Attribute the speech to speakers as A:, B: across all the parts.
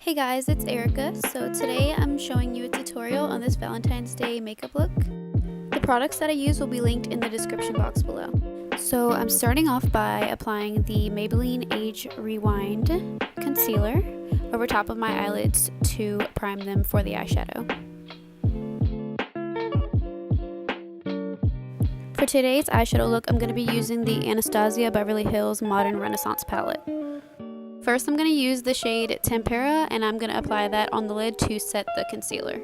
A: Hey guys, it's Erica. So today I'm showing you a tutorial on this Valentine's Day makeup look. The products that I use will be linked in the description box below. So I'm starting off by applying the Maybelline Age Rewind concealer over top of my eyelids to prime them for the eyeshadow. For today's eyeshadow look, I'm going to be using the Anastasia Beverly Hills Modern Renaissance palette. First, I'm going to use the shade Tempera, and I'm going to apply that on the lid to set the concealer.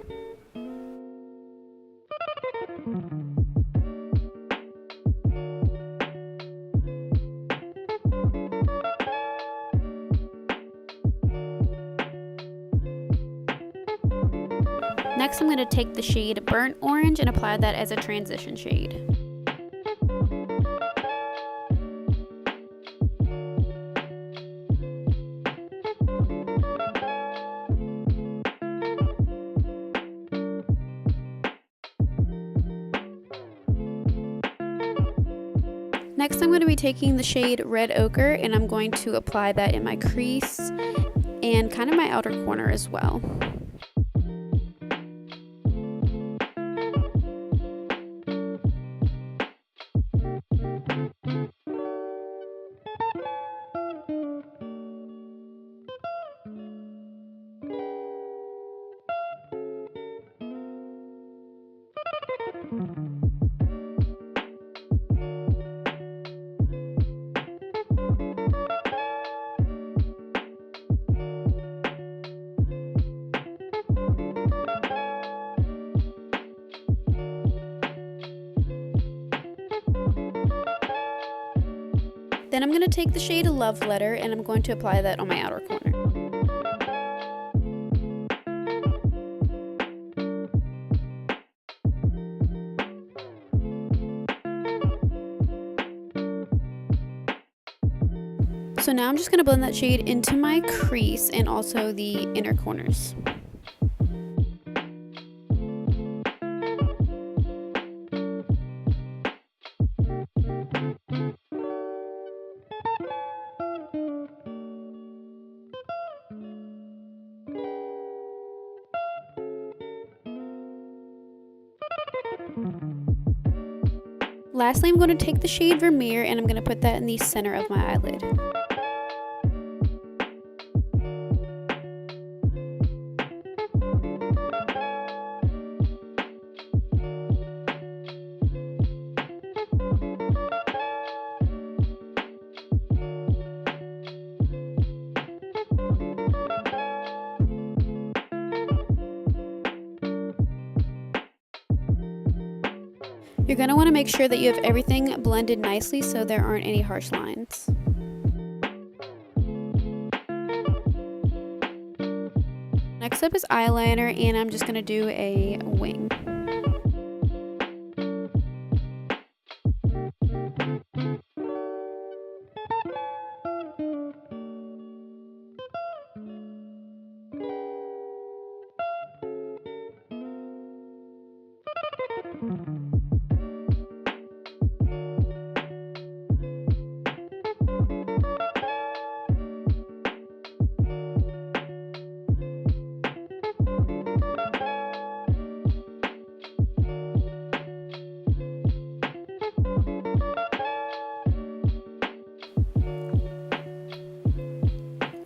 A: Next, I'm going to take the shade Burnt Orange and apply that as a transition shade. Next, I'm going to be taking the shade Red Ochre and I'm going to apply that in my crease and kind of my outer corner as well. Then I'm going to take the shade Love Letter and I'm going to apply that on my outer corner. So now I'm just going to blend that shade into my crease and also the inner corners. Lastly, I'm going to take the shade Vermeer and I'm going to put that in the center of my eyelid. You're going to want to make sure that you have everything blended nicely so there aren't any harsh lines. Next up is eyeliner, and I'm just going to do a wing.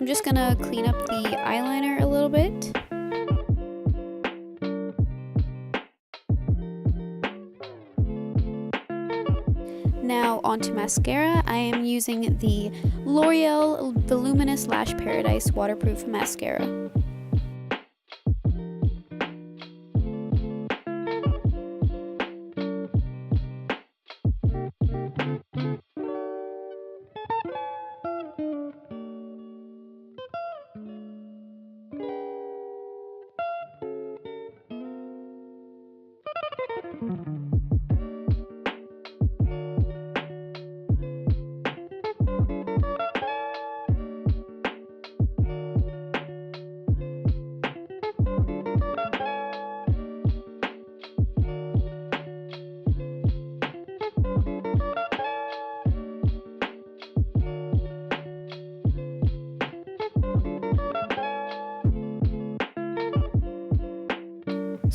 A: I'm just gonna clean up the eyeliner a little bit. Now onto mascara. I am using the L'Oreal Voluminous Lash Paradise Waterproof Mascara.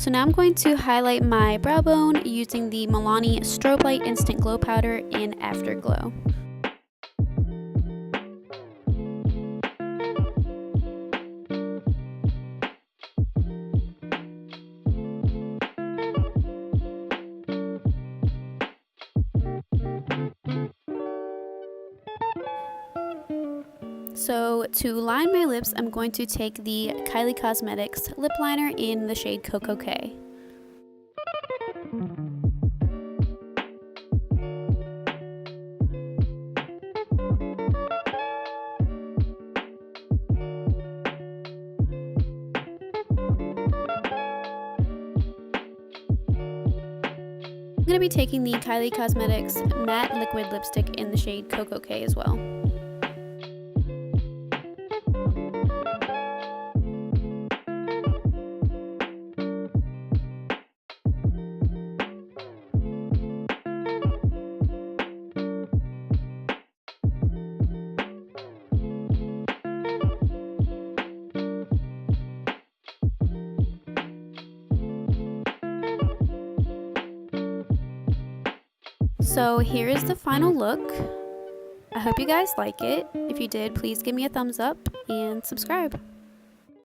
A: So now I'm going to highlight my brow bone using the Milani Strobelight Instant Glow Powder in Afterglow. So to line my lips, I'm going to take the Kylie Cosmetics lip liner in the shade Koko. I'm going to be taking the Kylie Cosmetics matte liquid lipstick in the shade Koko as well. So here is the final look. I hope you guys like it. If you did, please give me a thumbs up and subscribe.